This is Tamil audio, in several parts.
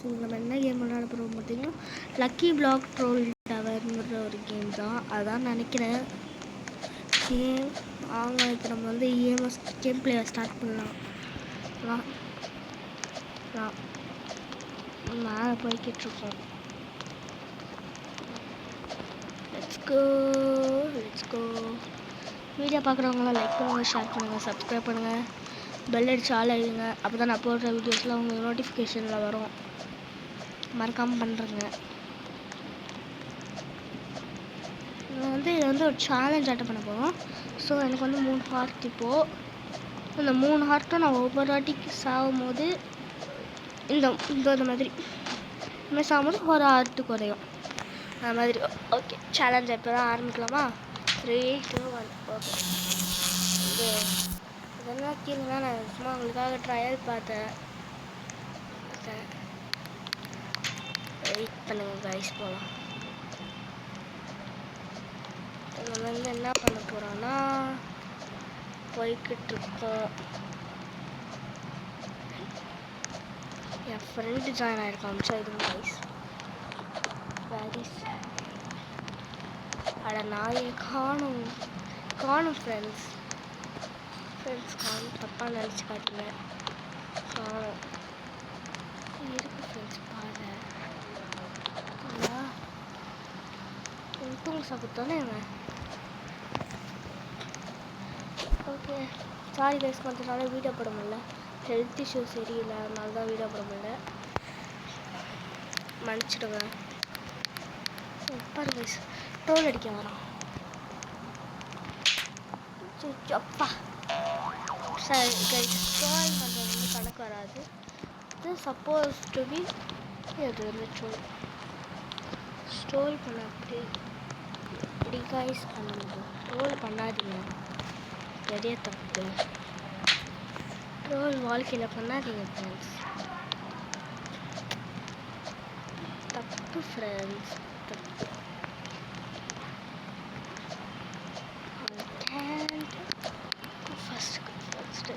நம்ம என்ன கேம் விளையாட போகிறோம் பார்த்தீங்கன்னா லக்கி பிளாக் ட்ரோல் டவர்ங்கிற ஒரு கேம் தான். அதான் நினைக்கிறேன். கேம் அவங்க இப்போ நம்ம வந்து இஎம்எஸ் கேம் பிளேயை ஸ்டார்ட் பண்ணலாம். மேலே போய்கிட்ருக்கோம். Let's go. வீடியோ பார்க்குறவங்களாம் லைக் பண்ணுங்கள், ஷேர் பண்ணுங்கள், சப்ஸ்கிரைப் பண்ணுங்கள், பெல் அடிச்சு ஆள் எழுதுங்க. அப்போ தான் நான் போடுற வீடியோஸ்லாம் உங்களுக்கு நோட்டிஃபிகேஷனில் வரும். மறக்காமல் பண்ணுறேங்க. இது வந்து ஒரு சேலஞ்ச் அட்டன் பண்ண போகிறோம். ஸோ எனக்கு வந்து 3 ஹார்ட். இப்போது இந்த 3 ஹார்ட்டும் நான் ஒவ்வொரு வாட்டிக்கு சாகும் போது இந்த மாதிரி சாகும்போது ஒரு ஹார்ட்டு குறையும். அது மாதிரி. ஓகே, சேலஞ்ச் இப்போ தான் ஆரம்பிக்கலாமா? 3, 2, 1. ஓகே, இதெல்லாம் கீழே தான் நான் சும்மா உங்களுக்காக ட்ரையல் பார்த்தேன். வெயிட் பண்ணுங்க கைஸ், போகலாம். நம்ம வந்து என்ன பண்ண போகிறோன்னா போய்கிட்டு இருக்கோம். என் ஃப்ரெண்டு ஜாயின் ஆகிருக்கான். ஸோ இது கைஸ் அட நாயை காணும் ஃப்ரெண்ட்ஸ் காணும். தப்பாக நினச்சி காட்டுங்க. காணும் இருக்கு ஃப்ரெண்ட்ஸ். பாரு தூங்க சாப்பிட்டானே இவன். ஓகே, சாரி கைஸ், கொஞ்ச நாள் வீடியோ போட முடியல. ஹெல்த் இஷ்யூ சரியில்லை, அதனால தான் வீடியோ போட முடியல. மன்னிச்சிடுங்க. பாரு கைஸ், டோல் அடிக்க வரோம். அப்பா சரி கைஸ், ட்ரோல் பண்ணுறது வந்து கணக்கு வராது. இது சப்போஸ் டு பி இது வந்து ஸ்டோல் பண்ண இப்படி கைஸ் பண்ணுங்க. ட்ரோல் பண்ணாதீங்க, பெரிய தப்பு. ட்ரோல் வாழ்க்கையில் பண்ணாதீங்க ஃப்ரெண்ட்ஸ், தப்பு ஃப்ரெண்ட்ஸ், தப்பு. ஃபஸ்ட்டு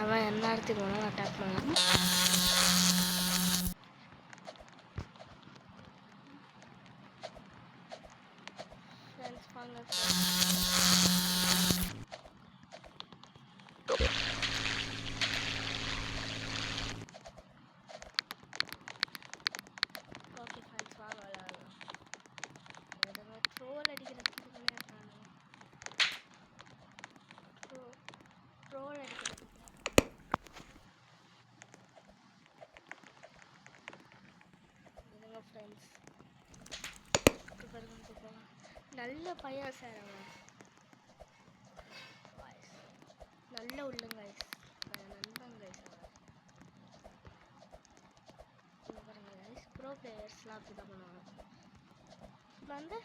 அவன் என்ன இடத்துக்கு வேணாலும் அட்டாக் பண்ணலாம். ஃப்ரெண்ட்ஸ் வாங்க. ஓகே ஃப்ரெண்ட்ஸ், வாங்க விளையாடலாம். ட்ரோல் அடிக்கிறதுக்கு ட்ரோல் அடிக்கிறது இதுங்க ஃப்ரெண்ட்ஸ். நல்ல பையன் சார், அவன் நல்ல உள்ளங்க கைஸ், நண்பன் கைஸ். அவன் பாருங்க கைஸ், ப்ரோ பிளேயர்ஸ்லாம் அப்படி தான் பண்ணுவாங்க. இப்போ வந்து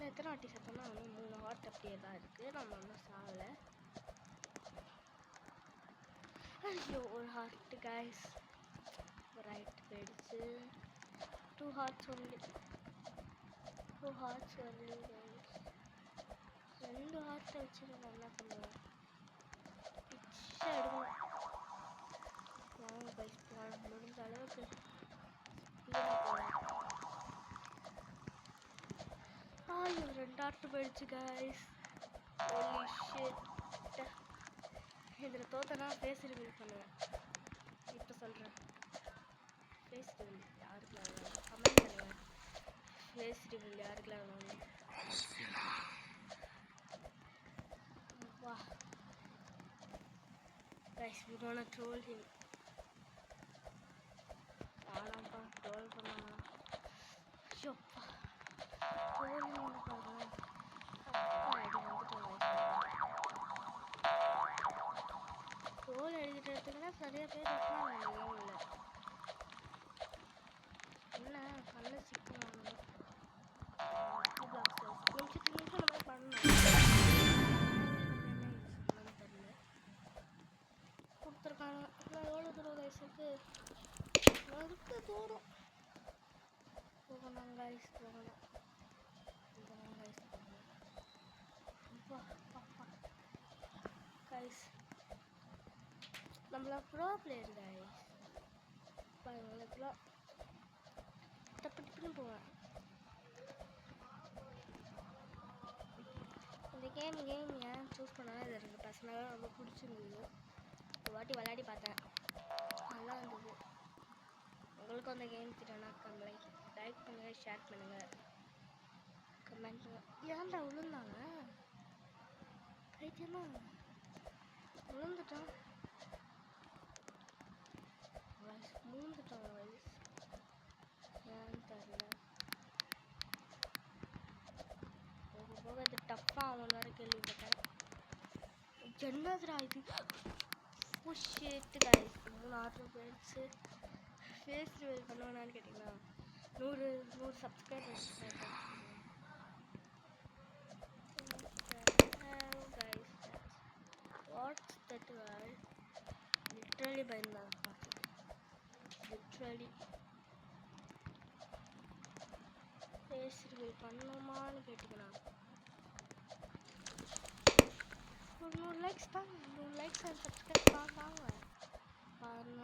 எத்தனை வாட்டி செத்தோம்னா வந்து 3 ஹார்ட் அப்படியே தான் இருக்குது. நம்ம ஒன்றும் சாகலை. ஐயோ, ஒரு ஹார்ட்டு கைஸ், ரைட் போயிடுச்சு. 2 ஹார்ட்ஸ் ஒன்லி கைஸ். 2 ஹார்ட்டை வச்சு நம்ம என்ன பண்ணுவோம்? பிச்சை எடுக்கணும். வாங்க கைஸ், போகலாம். முடிஞ்ச அளவுக்கு ஐயோ, 2 ஹார்ட்டு போயிடுச்சு கைஸ். Holy shit. இதில் தோத்தனா ஃபேஸ் ரிவீல் பண்ணுவேன். இப்போ சொல்கிறேன், ஃபேஸ் ரிவீல் யாருக்குலாம் வேணும் கமெண்ட் பண்ணுங்கள். ஃபேஸ் ரிவீல் யாருக்குலாம் வேணும்? வா guys, we gonna troll him. ஆனாப்பா ட்ரோல் பண்ணாமா? ஐயோப்பா, ட்ரோல் பண்ண பாருங்க. ட்ரோல் எழுதிட்டுனா நிறைய பேர் இருக்காங்க கேமில். என்ன கண்ணு சிக்கணும். நிமிஷத்துக்கு நிமிஷம் நம்ம பண்ணணும். தெரியல கொடுத்துருக்காங்க. நான் எவ்வளோ தூரம் வயசுக்கு நறுக்கு தூரம் போகணும் கைஸ், போகணும் கைஸ். நம்மள ப்ரோ பிளேயர் கைஸ், இடத்துல தப்பிட்டு போவேன். இந்த கேம் ஏன் சூஸ் பண்ணாலும் இது எனக்கு பர்சனலாக ரொம்ப பிடிச்சிருந்தது. ஒரு வாட்டி விளையாடி பார்த்தேன், நல்லா இருந்தது. உங்களுக்கும் அந்த கேம் தெரியும்னா லைக் பண்ணுங்கள், ஷேர் பண்ணுங்கள், கமெண்ட் பண்ணுங்கள். ஏன்டா விழுந்தாங்க? பைத்தியமா விழுந்துட்டான், விழுந்துட்டாங்க வயசு ஏன்னு தெரியல. போக இது டஃப்பாக அவன் வேறு கேள்விப்பட்டேன். என்னதுடா இது? ஷிட் गाइस, 3 பேர்ஸ் ஃபேஸ் ரிவீல் பண்ணுவானான்னு கேட்டிங்கன்னா 100 subscribers guys. What's that word? Literally பயந்தான். Literally ஃபேஸ் ரிவீல் பண்ணுமான்னு கேட்டிங்கன்னா 100 லைக்ஸ் தான், 100 லைக்ஸ் அண்ட் சப்ஸ்கிரைப் தாங்க பாருங்க.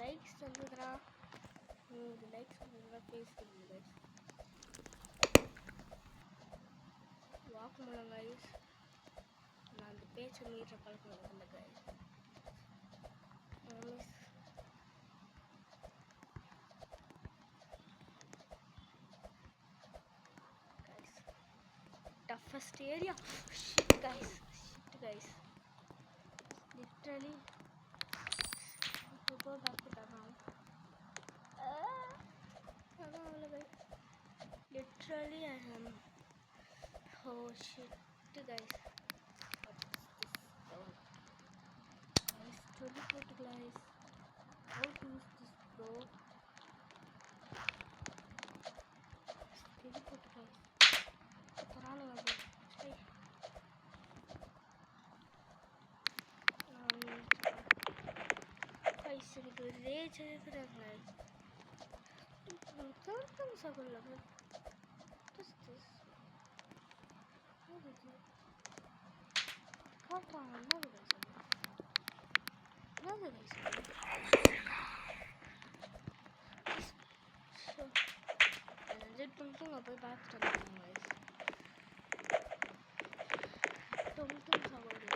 லைக்ஸ் வந்துதுன்னா 100 லைக்ஸ் வந்துதுன்னா ஃபேஸ் ரிவீல் கைஸ். வாக்கு மூலம் கைஸ், நான் அந்த பேச்சை மீற பழக்கம் இல்லை guys. Toughest area. Shit guys, literally go back to the round. Literally I am, oh shit guys, guys, teleport guys. How to use this bro? Teleport guys. எனக்கு ரேஜ் இருக்கிறாங்க. போய் பார்த்துட்டு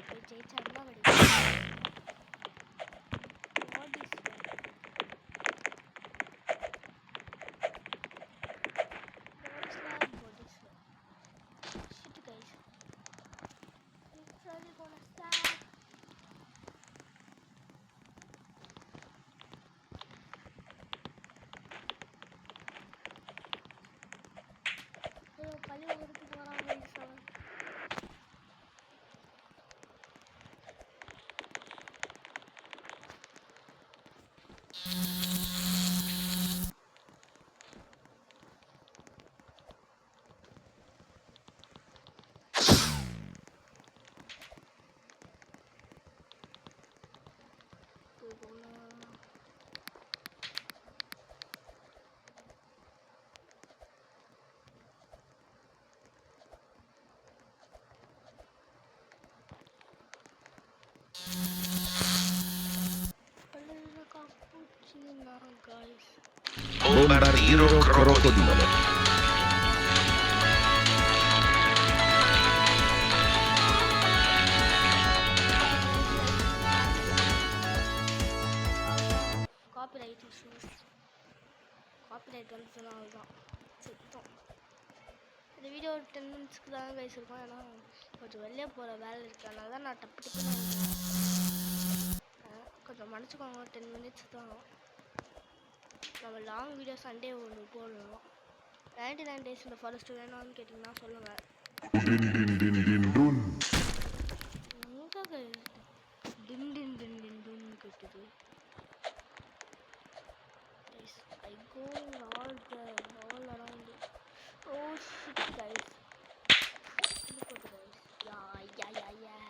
போய் ஜெயிச்சா பள்ளி ஊருக்கு போகிறாங்க. Bombardiro crocodilo. Copyright issues, copyright வந்துச்சுன்னா தான் சுத்தம். இந்த வீடியோ 10 மினிட்ஸ்க்கு தான் கைஸ் இருக்கும். ஏன்னா கொஞ்சம் வெளியே போகிற வேலை இருக்குது, அதனால தான் நான் டப்பு கொஞ்சம் மன்னிச்சுக்கோங்க. 10 மினிட்ஸ் தான். நம்ம லாங் வீடியோ சண்டே ஒன்று போடணும். 99 days இந்த ஃபாரஸ்ட் வேணும்னு கேட்டிங்கன்னா சொல்லுங்கள். டின் டின் டின் டின் டின் கேட்டுது. I go all around. Oh shit guys. Look at guys. Yeah.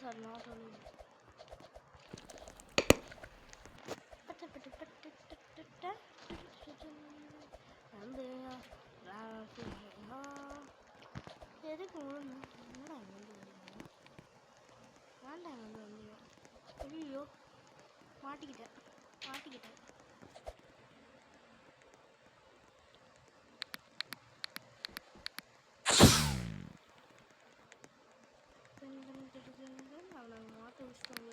These are not only. எதுக்கு என்னடா வேண்டாம் ஐயோ மாட்டிக்கிட்டேன் அவனை மாட்ட வச்சுட்டாங்க.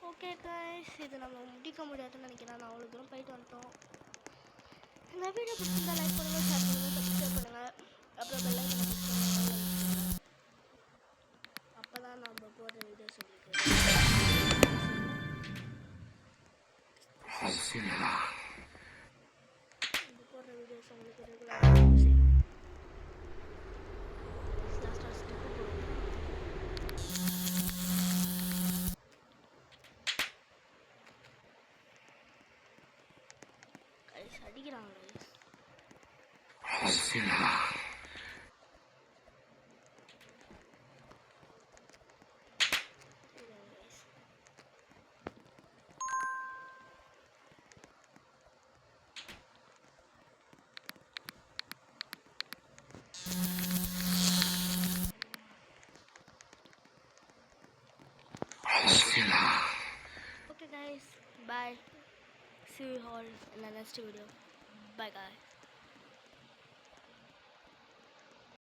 ஓகே கைஸ், இது நம்ம முடிக்க முடியாதுன்னு நினைக்கிறேன். நான் அவ்வளோ தூரம் போயிட்டு வந்துட்டோம். இந்த வீடியோ பிடிச்சிருந்தா லைக் பண்ணுங்கள், ஷேர் பண்ணுங்கள், சப்ஸ்கிரைப் பண்ணுங்கள். அப்புறம் பெல் ஐக்கனை கிளிக் பண்ணுங்கள். அப்போ தான் நம்ம போடுற வீடியோஸ் உங்களுக்கு போடுற வீடியோஸ் உங்களுக்கு ரெகுலராக செய்யணும். லாஸ்ட்டாக ஸ்டெப்பு போடுவோம். அடிக்கிறாங்க Okay guys, bye. See you all in the next video. Bye guys.